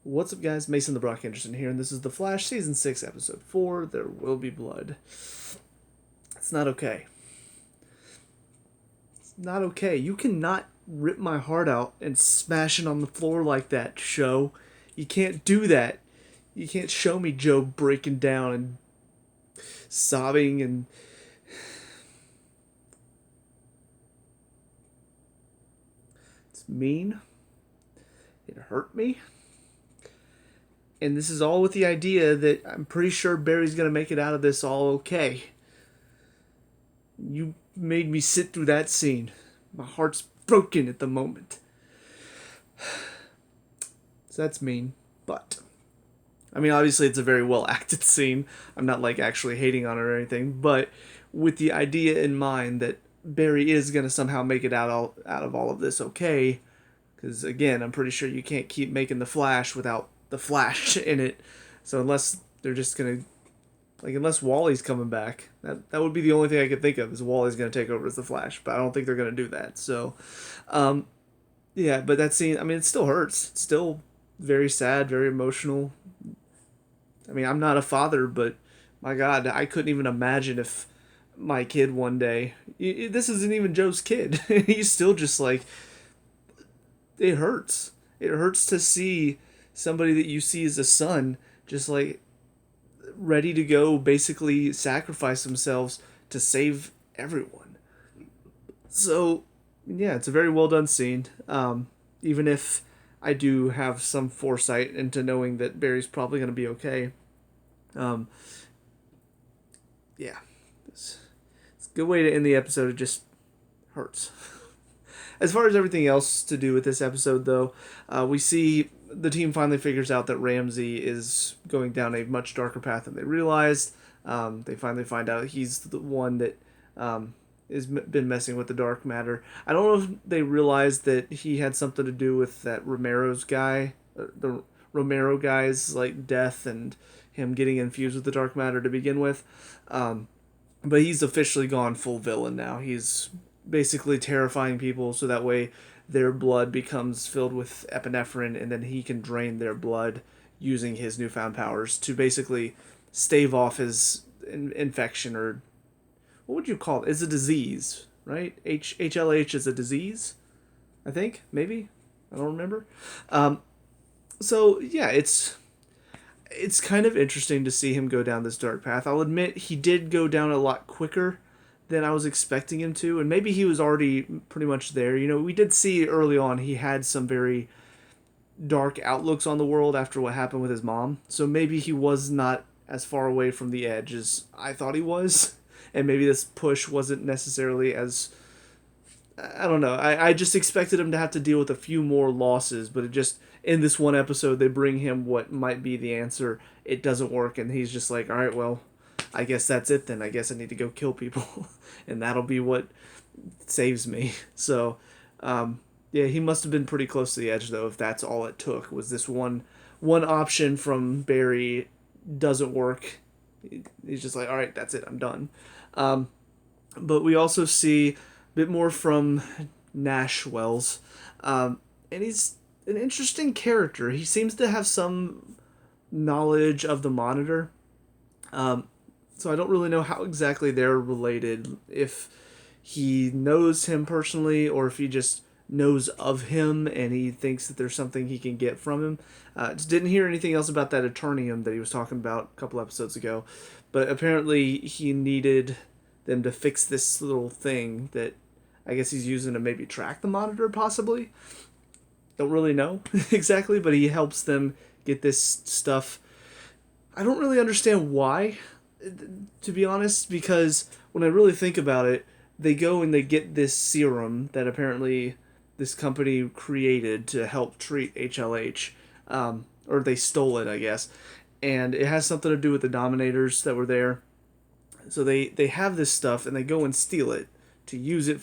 What's up, guys? Mason the Brock Henderson here, and this is The Flash, Season 6, Episode 4, There Will Be Blood. It's not okay. It's not okay. You cannot rip my heart out and smash it on the floor like that, show. You can't do that. You can't show me Joe breaking down and sobbing and... It's mean. It hurt me. And this is all with the idea that I'm pretty sure Barry's going to make it out of this all okay. You made me sit through that scene. My heart's broken at the moment. So that's mean. But, I mean, obviously it's a very well acted scene. I'm not like actually hating on it or anything. But with the idea in mind that Barry is going to somehow make it out of all of this okay. Because, again, I'm pretty sure you can't keep making the Flash without the Flash in it. So unless they're just gonna, like, unless Wally's coming back, that would be the only thing I could think of, is Wally's gonna take over as the Flash. But I don't think they're gonna do that. So yeah, but that scene, I mean, it still hurts. It's still very sad, very emotional. I mean, I'm not a father, but my God, I couldn't even imagine if my kid one day, this isn't even Joe's kid. He's still just like, it hurts. It hurts to see somebody that you see as a son just like ready to go basically sacrifice themselves to save everyone. So yeah, it's a very well done scene. Even if I do have some foresight into knowing that Barry's probably going to be okay. Yeah, it's a good way to end the episode. It just hurts. As far as everything else to do with this episode, though, we see the team finally figures out that Ramsey is going down a much darker path than they realized. They finally find out he's the one that has been messing with the dark matter. I don't know if they realized that he had something to do with that the Romero guy's like death and him getting infused with the dark matter to begin with. But he's officially gone full villain now. He's basically terrifying people so that way their blood becomes filled with epinephrine and then he can drain their blood using his newfound powers to basically stave off his infection, or what would you call it? It's a disease, right? HLH is a disease, I think, maybe. I don't remember. So yeah, it's kind of interesting to see him go down this dark path. I'll admit he did go down a lot quicker than I was expecting him to, and maybe he was already pretty much there. You know, we did see early on he had some very dark outlooks on the world after what happened with his mom, so maybe he was not as far away from the edge as I thought he was, and maybe this push wasn't necessarily as... I don't know. I just expected him to have to deal with a few more losses, but it just, in this one episode, they bring him what might be the answer. It doesn't work, and he's just like, alright, well, I guess that's it then. I guess I need to go kill people. And that'll be what saves me. So, yeah, he must have been pretty close to the edge, though, if that's all it took. Was this one option from Barry doesn't work. He's just like, alright, that's it. I'm done. But we also see a bit more from Nash Wells. And he's an interesting character. He seems to have some knowledge of the Monitor. So I don't really know how exactly they're related, if he knows him personally or if he just knows of him and he thinks that there's something he can get from him. Just didn't hear anything else about that Eternium that he was talking about a couple episodes ago, but apparently he needed them to fix this little thing that I guess he's using to maybe track the Monitor, possibly. Don't really know exactly, but he helps them get this stuff. I don't really understand why, to be honest, because when I really think about it, they go and they get this serum that apparently this company created to help treat HLH, or they stole it, I guess, and it has something to do with the Dominators that were there. So they have this stuff and they go and steal it to use it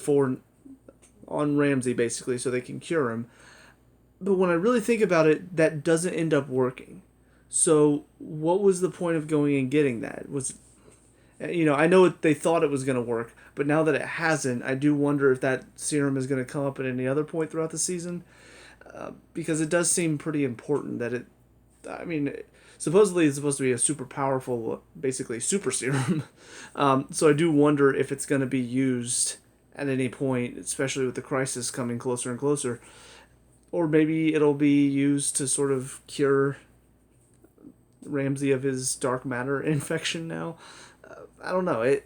on Ramsey, basically, so they can cure him. But when I really think about it, that doesn't end up working. So what was the point of going and getting that? I know they thought it was going to work, but now that it hasn't, I do wonder if that serum is going to come up at any other point throughout the season, because it does seem pretty important that I mean, supposedly it's supposed to be a super powerful, basically super serum. So I do wonder if it's going to be used at any point, especially with the crisis coming closer and closer. Or maybe it'll be used to sort of cure Ramsey of his dark matter infection now. I don't know. It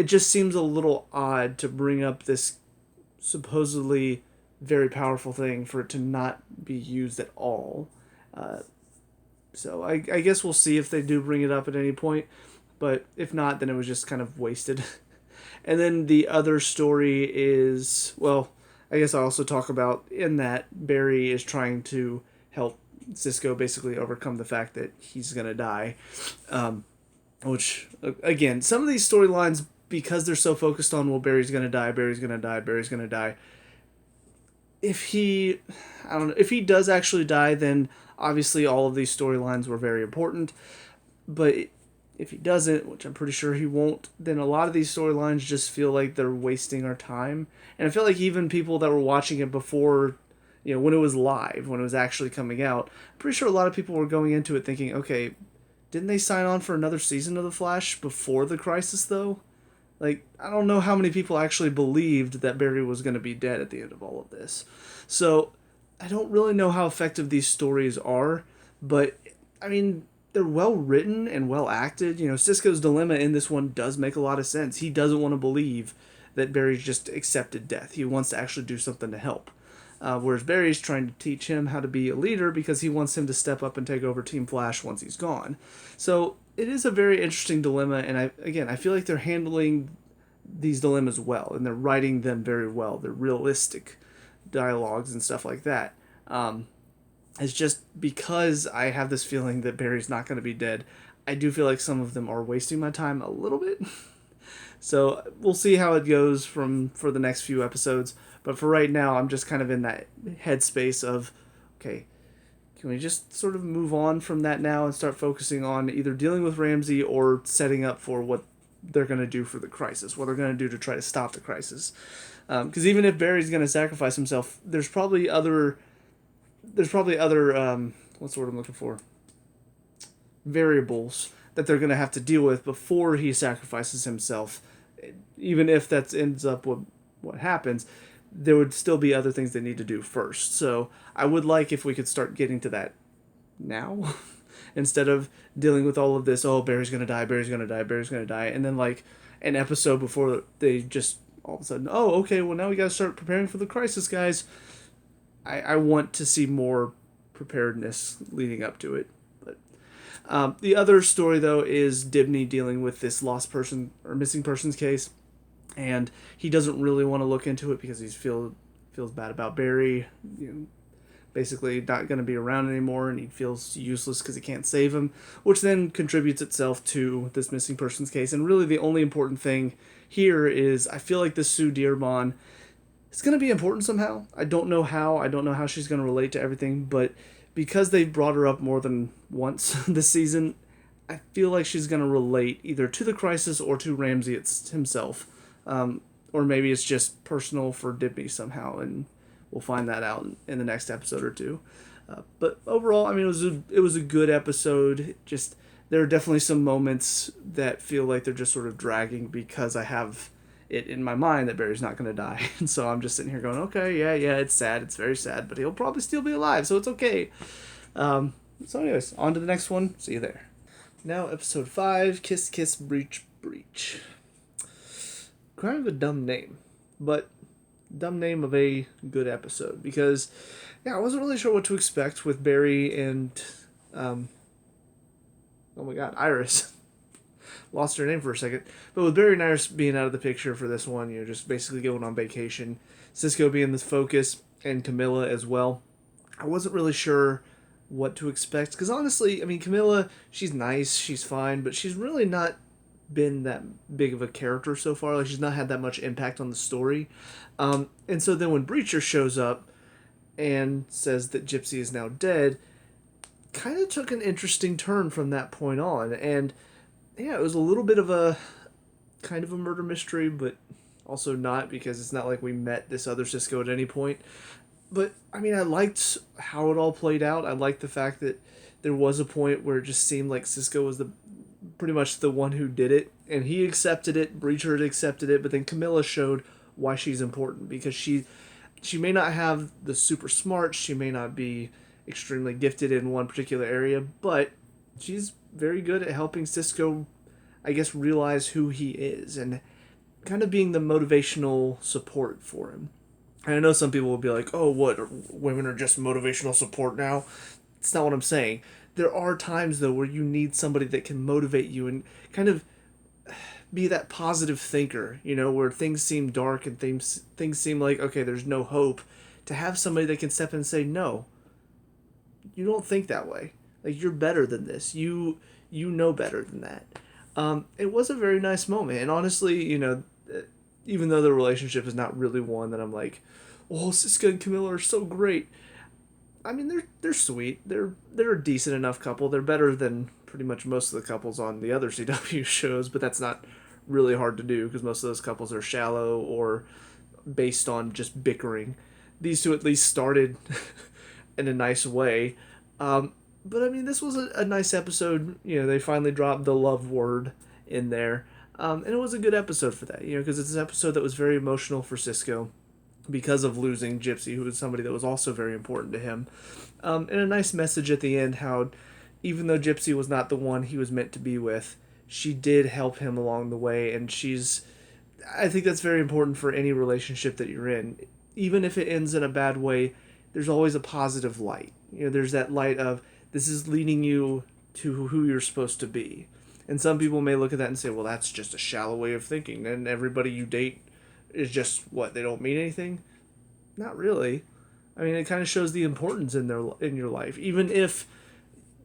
just seems a little odd to bring up this supposedly very powerful thing for it to not be used at all. Uh, so I guess we'll see if they do bring it up at any point. But if not, then it was just kind of wasted. And then the other story is, well, I guess I'll also talk about in that Barry is trying to help Cisco basically overcome the fact that he's going to die. Which, again, some of these storylines, because they're so focused on, well, Barry's going to die, Barry's going to die, Barry's going to die. I don't know, if he does actually die, then obviously all of these storylines were very important. But if he doesn't, which I'm pretty sure he won't, then a lot of these storylines just feel like they're wasting our time. And I feel like even people that were watching it before, when it was live, when it was actually coming out, I'm pretty sure a lot of people were going into it thinking, okay, didn't they sign on for another season of The Flash before the crisis, though? Like, I don't know how many people actually believed that Barry was going to be dead at the end of all of this. So, I don't really know how effective these stories are, but, I mean, they're well written and well acted. Cisco's dilemma in this one does make a lot of sense. He doesn't want to believe that Barry's just accepted death. He wants to actually do something to help. Whereas Barry's trying to teach him how to be a leader because he wants him to step up and take over Team Flash once he's gone. So it is a very interesting dilemma, and I feel like they're handling these dilemmas well, and they're writing them very well. They're realistic dialogues and stuff like that. It's just because I have this feeling that Barry's not going to be dead, I do feel like some of them are wasting my time a little bit. So we'll see how it goes for the next few episodes. But for right now, I'm just kind of in that headspace of, okay, can we just sort of move on from that now and start focusing on either dealing with Ramsey or setting up for what they're going to do for the crisis, what they're going to do to try to stop the crisis. Because even if Barry's going to sacrifice himself, there's probably other what's the word I'm looking for? Variables that they're going to have to deal with before he sacrifices himself. Even if that ends up what happens, there would still be other things they need to do first. So I would like if we could start getting to that now instead of dealing with all of this, oh, Barry's going to die, Barry's going to die, Barry's going to die, and then like an episode before they just all of a sudden, oh, okay, well now we got to start preparing for the crisis, guys. I want to see more preparedness leading up to it. But the other story, though, is Dibney dealing with this lost person or missing persons case. And he doesn't really want to look into it because he feels bad about Barry, basically not going to be around anymore, and he feels useless because he can't save him, which then contributes itself to this missing persons case. And really the only important thing here is I feel like this Sue Dearborn is going to be important somehow. I don't know how. I don't know how she's going to relate to everything, but because they've brought her up more than once this season, I feel like she's going to relate either to the crisis or to Ramsey himself. Or maybe it's just personal for Dibney somehow, and we'll find that out in the next episode or two. But overall, I mean, it was a good episode. Just there are definitely some moments that feel like they're just sort of dragging because I have it in my mind that Barry's not going to die. And so I'm just sitting here going, okay, yeah, it's sad. It's very sad, but he'll probably still be alive, so it's okay. So anyways, on to the next one. See you there. Now, episode 5, Kiss, Kiss, Breach, Breach. Kind of a dumb name, but dumb name of a good episode, because, I wasn't really sure what to expect with Barry and, oh my god, Iris. Lost her name for a second. But with Barry and Iris being out of the picture for this one, just basically going on vacation, Cisco being the focus, and Camilla as well, I wasn't really sure what to expect. Because honestly, I mean, Camilla, she's nice, she's fine, but she's really not been that big of a character so far. Like, she's not had that much impact on the story. And so then when Breacher shows up and says that Gypsy is now dead, kind of took an interesting turn from that point on. And it was a little bit of a kind of a murder mystery, but also not, because it's not like we met this other Cisco at any point. But I mean, I liked how it all played out. I liked the fact that there was a point where it just seemed like Cisco was the pretty much the one who did it, and he accepted it. Breacher had accepted it, but then Camilla showed why she's important because she may not have the super smarts, she may not be extremely gifted in one particular area, but she's very good at helping Cisco, I guess, realize who he is and kind of being the motivational support for him. And I know some people will be like, "Oh, what? Women are just motivational support now." It's not what I'm saying. There are times though where you need somebody that can motivate you and kind of be that positive thinker, where things seem dark and things seem like okay, there's no hope. To have somebody that can step in and say, "No, you don't think that way. Like you're better than this. You know better than that." It was a very nice moment, and honestly, even though the relationship is not really one that I'm like, "Oh, Siska and Camilla are so great." I mean, they're sweet. They're a decent enough couple. They're better than pretty much most of the couples on the other CW shows, but that's not really hard to do because most of those couples are shallow or based on just bickering. These two at least started in a nice way. But I mean, this was a nice episode. They finally dropped the love word in there. And it was a good episode for that, because it's an episode that was very emotional for Cisco because of losing Gypsy, who was somebody that was also very important to him. And a nice message at the end how, even though Gypsy was not the one he was meant to be with, she did help him along the way, and I think that's very important for any relationship that you're in. Even if it ends in a bad way, there's always a positive light. There's that light of, this is leading you to who you're supposed to be. And some people may look at that and say, well, that's just a shallow way of thinking. And everybody you date is just, what, they don't mean anything? Not really. I mean, it kind of shows the importance in your life. Even if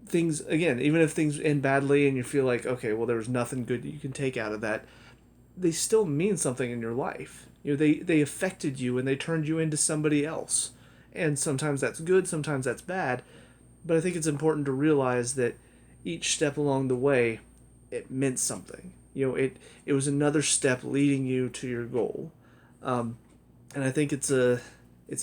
things end badly and you feel like, okay, well, there was nothing good that you can take out of that, they still mean something in your life. They affected you and they turned you into somebody else. And sometimes that's good, sometimes that's bad. But I think it's important to realize that each step along the way, it meant something. It was another step leading you to your goal. And I think it's a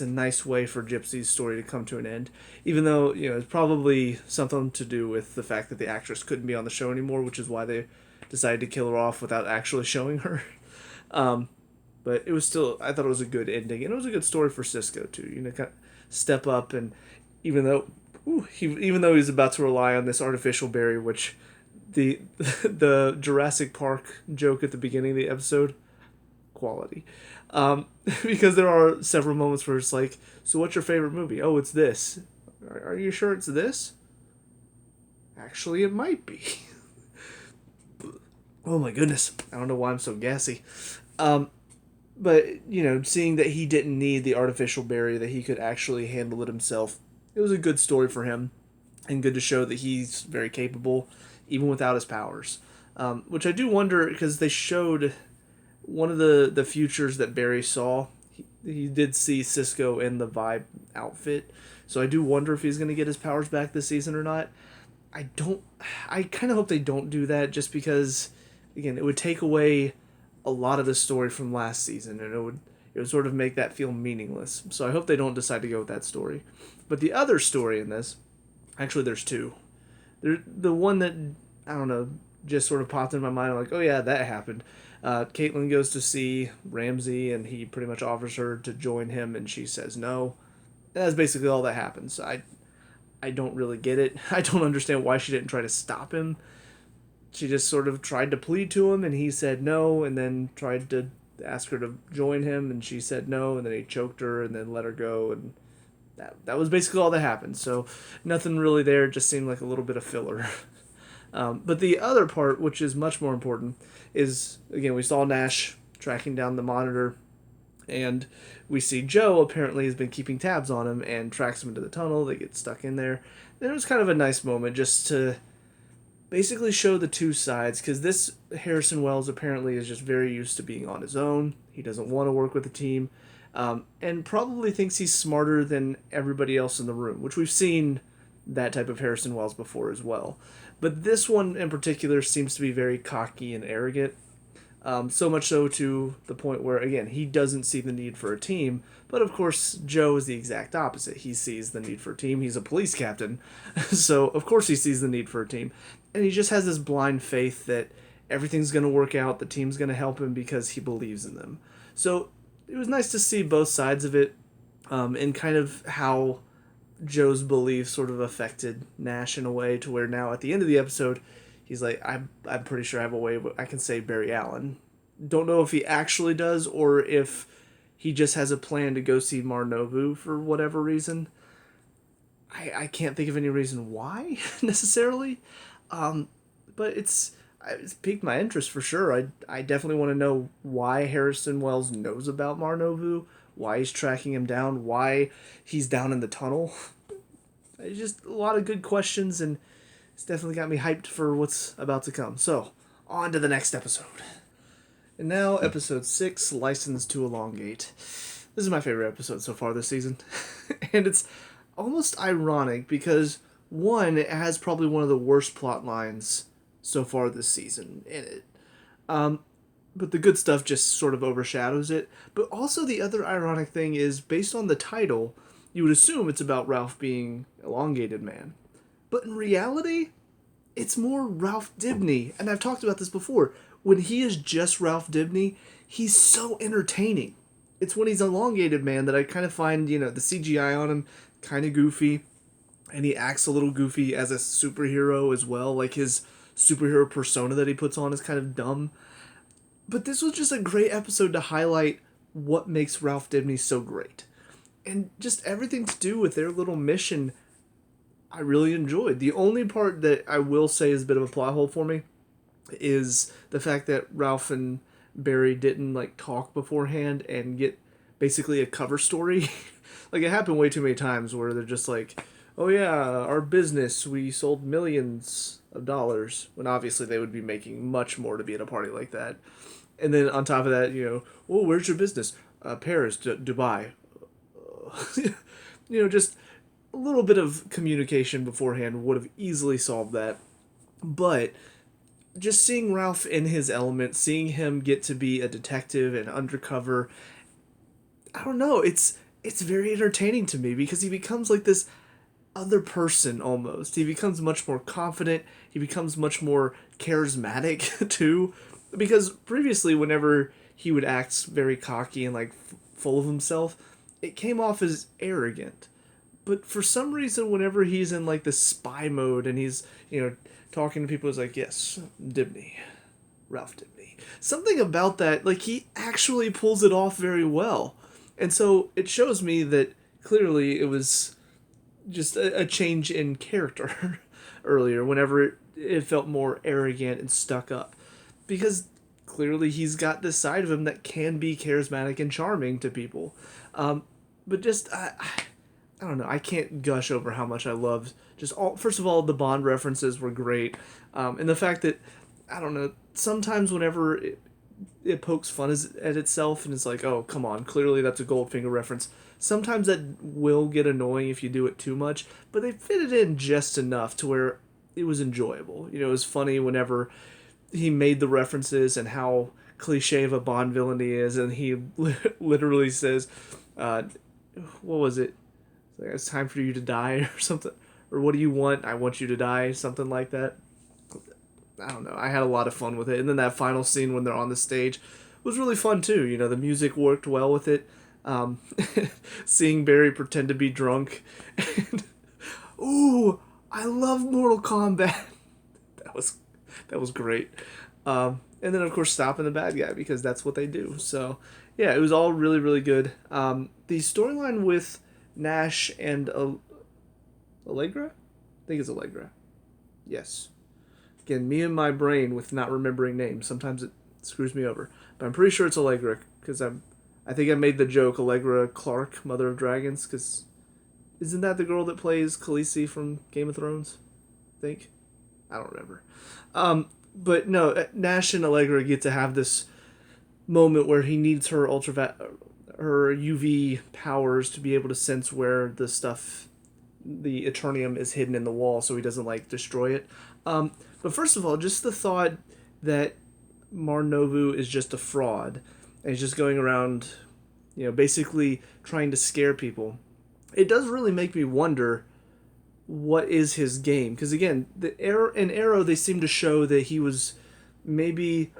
nice way for Gypsy's story to come to an end. Even though, it's probably something to do with the fact that the actress couldn't be on the show anymore, which is why they decided to kill her off without actually showing her. But it was still, I thought it was a good ending. And it was a good story for Cisco, too. Kind of step up, and even though he's about to rely on this artificial berry, which the Jurassic Park joke at the beginning of the episode, quality. Because there are several moments where it's like, so what's your favorite movie? Oh, it's this. Are you sure it's this? Actually, it might be. Oh my goodness. I don't know why I'm so gassy. But, seeing that he didn't need the artificial berry, that he could actually handle it himself, it was a good story for him, and good to show that he's very capable, even without his powers. Which I do wonder, because they showed one of the futures that Barry saw. He did see Cisco in the Vibe outfit, so I do wonder if he's going to get his powers back this season or not. I kind of hope they don't do that, just because, again, it would take away a lot of the story from last season, and it would sort of make that feel meaningless. So I hope they don't decide to go with that story. But the other story in this, actually there's two. The one that, I don't know, just sort of popped in my mind, like, oh yeah, that happened. Caitlin goes to see Ramsey, and he pretty much offers her to join him, and she says no. And that's basically all that happens. I don't really get it. I don't understand why she didn't try to stop him. She just sort of tried to plead to him, and he said no, and then tried to ask her to join him, and she said no, and then he choked her and then let her go, and that was basically all that happened. So nothing really there, just seemed like a little bit of filler. But the other part, which is much more important, is, again, we saw Nash tracking down the monitor, and we see Joe apparently has been keeping tabs on him and tracks him into the tunnel. They get stuck in there. And it was kind of a nice moment just to basically show the two sides, because this Harrison Wells apparently is just very used to being on his own. He doesn't want to work with a team, and probably thinks he's smarter than everybody else in the room, which we've seen that type of Harrison Wells before as well. But this one in particular seems to be very cocky and arrogant. So much so to the point where, again, he doesn't see the need for a team. But of course, Joe is the exact opposite. He sees the need for a team. He's a police captain. So, of course, he sees the need for a team. And he just has this blind faith that everything's going to work out, the team's going to help him because he believes in them. So, it was nice to see both sides of it, and kind of how Joe's belief sort of affected Nash in a way to where now at the end of the episode, he's like, I'm pretty sure I have a way I can save Barry Allen. Don't know if he actually does or if he just has a plan to go see Mar-Novu for whatever reason. I can't think of any reason why necessarily, but it's piqued my interest for sure. I definitely want to know why Harrison Wells knows about Mar-Novu, why he's tracking him down, why he's down in the tunnel. It's just a lot of good questions, and it's definitely got me hyped for what's about to come. So, on to the next episode. And now, episode 6, License to Elongate. This is my favorite episode so far this season. And it's almost ironic because, one, it has probably one of the worst plot lines so far this season in it. But the good stuff just sort of overshadows it. But also the other ironic thing is, based on the title, you would assume it's about Ralph being Elongated Man. But in reality, it's more Ralph Dibny. And I've talked about this before. When he is just Ralph Dibny, he's so entertaining. It's when he's Elongated Man that I kind of find, the CGI on him kind of goofy. And he acts a little goofy as a superhero as well. Like his superhero persona that he puts on is kind of dumb. But this was just a great episode to highlight what makes Ralph Dibny so great. And just everything to do with their little mission, I really enjoyed. The only part that I will say is a bit of a plot hole for me is the fact that Ralph and Barry didn't talk beforehand and get basically a cover story. It happened way too many times where they're just like, oh yeah, our business, we sold millions of dollars, when obviously they would be making much more to be at a party like that. And then on top of that, oh, where's your business? Paris, Dubai. Just a little bit of communication beforehand would have easily solved that. But just seeing Ralph in his element, seeing him get to be a detective and undercover, I don't know, it's very entertaining to me because he becomes like this other person almost. He becomes much more confident, he becomes much more charismatic too, because previously whenever he would act very cocky and full of himself, it came off as arrogant. But for some reason, whenever he's in the spy mode and he's talking to people, it's like, yes, Dibny, Ralph Dibny. Something about that, he actually pulls it off very well. And so it shows me that clearly it was just a change in character earlier, whenever it felt more arrogant and stuck up. Because clearly he's got this side of him that can be charismatic and charming to people. But just, I don't know, I can't gush over how much I loved just first of all, the Bond references were great. And the fact that, I don't know, sometimes whenever it pokes fun at itself and it's like, oh, come on, clearly that's a Goldfinger reference. Sometimes that will get annoying if you do it too much, but they fit it in just enough to where it was enjoyable. It was funny whenever he made the references and how cliche of a Bond villain he is, and he literally says, what was it? It's time for you to die or something. Or what do you want? I want you to die, something like that. I don't know. I had a lot of fun with it. And then that final scene when they're on the stage was really fun too. The music worked well with it. Seeing Barry pretend to be drunk. And, ooh, I love Mortal Kombat. That was great. And then of course stopping the bad guy because that's what they do. So yeah, it was all really, really good. The storyline with Nash and Allegra? I think it's Allegra. Yes. Again, me and my brain with not remembering names. Sometimes it screws me over. But I'm pretty sure it's Allegra, because I think I made the joke, Allegra Clark, Mother of Dragons, because isn't that the girl that plays Khaleesi from Game of Thrones? I think. I don't remember. But no, Nash and Allegra get to have this moment where he needs her her UV powers to be able to sense where the stuff, the Eternium, is hidden in the wall so he doesn't destroy it. But first of all, just the thought that Novu is just a fraud, and he's just going around, basically trying to scare people. It does really make me wonder what is his game, because again, in Arrow they seem to show that he was maybe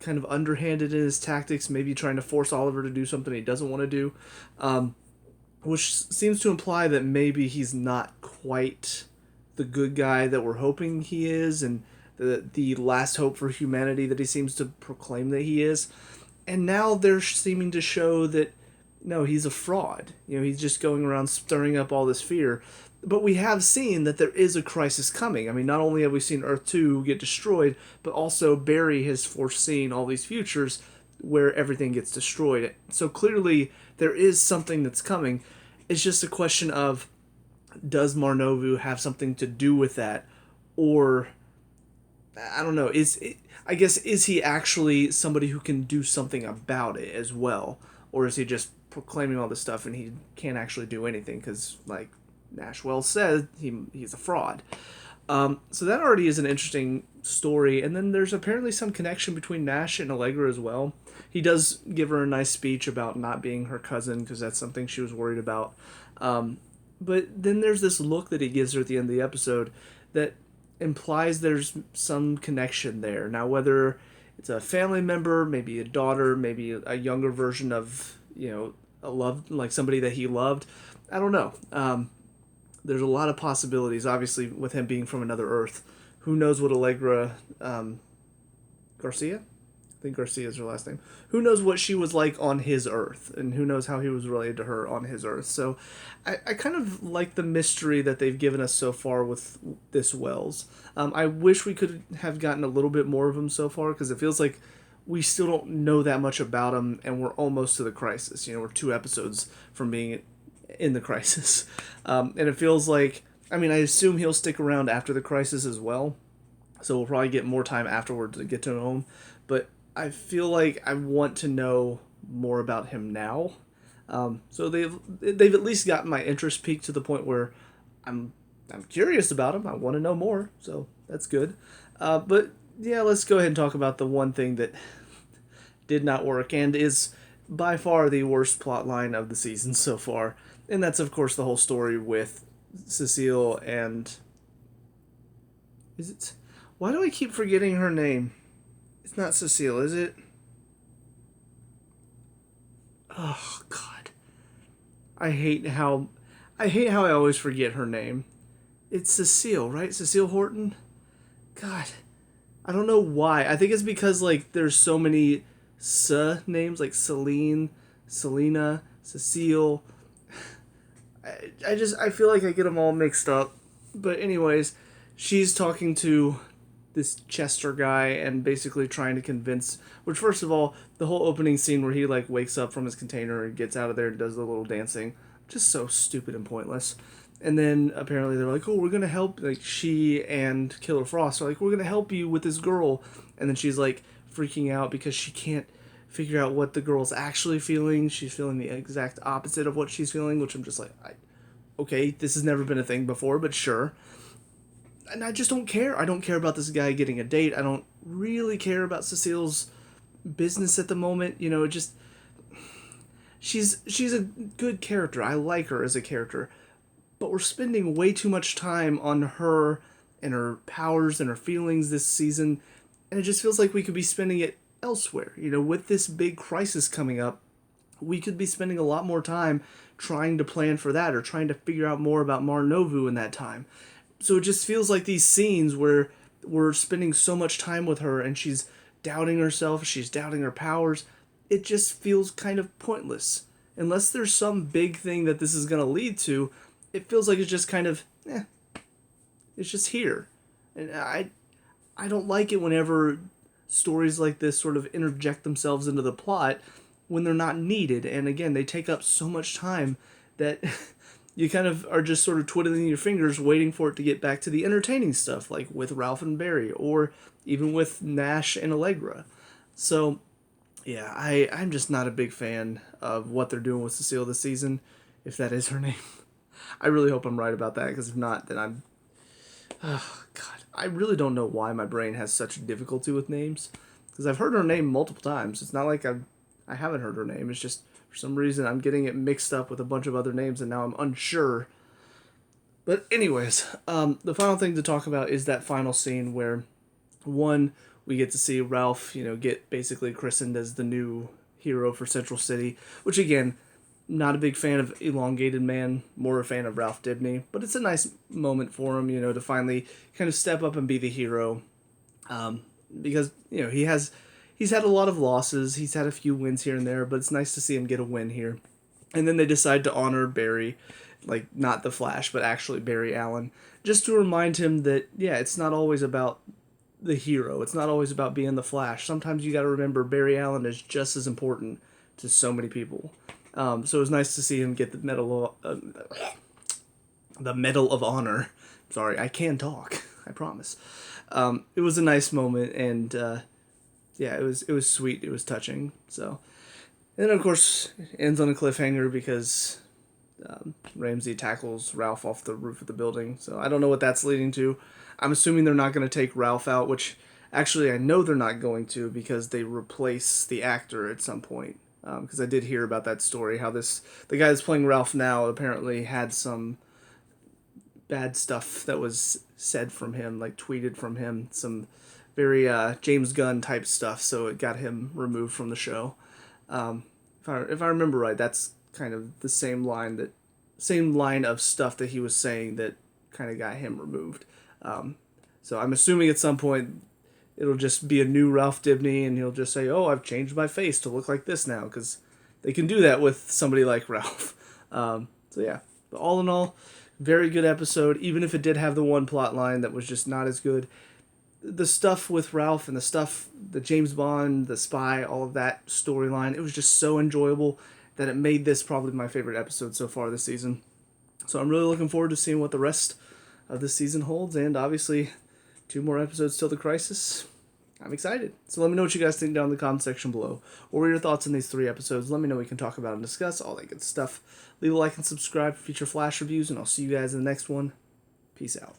kind of underhanded in his tactics, maybe trying to force Oliver to do something he doesn't want to do, which seems to imply that maybe he's not quite the good guy that we're hoping he is, and the last hope for humanity that he seems to proclaim that he is. And now they're seeming to show that no, he's a fraud. He's just going around stirring up all this fear. But we have seen that there is a crisis coming. I mean, not only have we seen Earth 2 get destroyed, but also Barry has foreseen all these futures where everything gets destroyed. So clearly there is something that's coming. It's just a question of, does Mar-Novu have something to do with that? Or, I don't know, is he actually somebody who can do something about it as well? Or is he just proclaiming all this stuff and he can't actually do anything because, like Nash well said, he's a fraud. So that already is an interesting story. And then there's apparently some connection between Nash and Allegra as well. He does give her a nice speech about not being her cousin because that's something she was worried about. But then there's this look that he gives her at the end of the episode that implies there's some connection there. Now, whether it's a family member, maybe a daughter, maybe a younger version of, a love, like somebody that he loved, I don't know. There's a lot of possibilities, obviously, with him being from another Earth. Who knows what Allegra Garcia? I think Garcia is her last name. Who knows what she was like on his Earth, and who knows how he was related to her on his Earth. So I kind of like the mystery that they've given us so far with this Wells. I wish we could have gotten a little bit more of him so far, because it feels like we still don't know that much about him, and we're almost to the crisis. We're 2 episodes from being in the crisis. And it feels like, I assume he'll stick around after the crisis as well, so we'll probably get more time afterward to get to know him. But I feel like I want to know more about him now. So they've at least gotten my interest peaked to the point where I'm curious about him. I want to know more, so that's good. But yeah, let's go ahead and talk about the one thing that did not work and is by far the worst plot line of the season so far. And that's, of course, the whole story with Cecile and... Why do I keep forgetting her name? It's not Cecile, is it? Oh, God. I hate how I always forget her name. It's Cecile, right? Cecile Horton? God. I don't know why. I think it's because, there's so many names, like Celine, Selena, Cecile. I feel like I get them all mixed up. But anyways, she's talking to this Chester guy and basically trying to convince, which, first of all, the whole opening scene where he wakes up from his container and gets out of there and does the little dancing, just so stupid and pointless. And then apparently they're like, oh, we're gonna help, she and Killer Frost are like, we're gonna help you with this girl. And then she's freaking out because she can't figure out what the girl's actually feeling. She's feeling the exact opposite of what she's feeling, which I'm just okay, this has never been a thing before, but sure. And I just don't care. I don't care about this guy getting a date. I don't really care about Cecile's business at the moment. It just... She's a good character. I like her as a character. But we're spending way too much time on her and her powers and her feelings this season. And it just feels like we could be spending it elsewhere. With this big crisis coming up, we could be spending a lot more time trying to plan for that or trying to figure out more about Mar-Novu in that time. So it just feels like these scenes where we're spending so much time with her and she's doubting herself, she's doubting her powers, it just feels kind of pointless. Unless there's some big thing that this is going to lead to, it feels like it's just kind of, it's just here. And I don't like it whenever stories like this sort of interject themselves into the plot when they're not needed. And again, they take up so much time that you kind of are just sort of twiddling your fingers waiting for it to get back to the entertaining stuff, like with Ralph and Barry, or even with Nash and Allegra. So, yeah, I'm just not a big fan of what they're doing with Cecile this season, if that is her name. I really hope I'm right about that, because if not, then I'm... Oh, God. I really don't know why my brain has such difficulty with names, because I've heard her name multiple times. It's not like I haven't heard her name. It's just for some reason I'm getting it mixed up with a bunch of other names, and now I'm unsure. But anyways, the final thing to talk about is that final scene where, one, we get to see Ralph, get basically christened as the new hero for Central City, which again, not a big fan of Elongated Man, more a fan of Ralph Dibny, but it's a nice moment for him, to finally kind of step up and be the hero, because he's had a lot of losses, he's had a few wins here and there, but it's nice to see him get a win here. And then they decide to honor Barry, like not the Flash, but actually Barry Allen, just to remind him that it's not always about the hero. It's not always about being the Flash. Sometimes you got to remember Barry Allen is just as important to so many people. So it was nice to see him get the Medal of Honor. Sorry, I can talk. I promise. It was a nice moment, and it was sweet. It was touching. So, and then of course it ends on a cliffhanger because Ramsey tackles Ralph off the roof of the building. So I don't know what that's leading to. I'm assuming they're not going to take Ralph out, which actually I know they're not going to because they replace the actor at some point. Because I did hear about that story, how the guy that's playing Ralph now apparently had some bad stuff that was said from him, like tweeted from him, some very James Gunn type stuff, so it got him removed from the show. If I remember right, that's kind of the same line of stuff that he was saying that kind of got him removed. So I'm assuming at some point it'll just be a new Ralph Dibny, and he'll just say, "Oh, I've changed my face to look like this now," because they can do that with somebody like Ralph. But all in all, very good episode. Even if it did have the one plot line that was just not as good, the stuff with Ralph and the James Bond, the spy, all of that storyline, it was just so enjoyable that it made this probably my favorite episode so far this season. So I'm really looking forward to seeing what the rest of this season holds, and obviously 2 more episodes till the crisis. I'm excited. So let me know what you guys think down in the comment section below. What were your thoughts on these 3 episodes? Let me know. We can talk about and discuss all that good stuff. Leave a like and subscribe for future Flash reviews, and I'll see you guys in the next one. Peace out.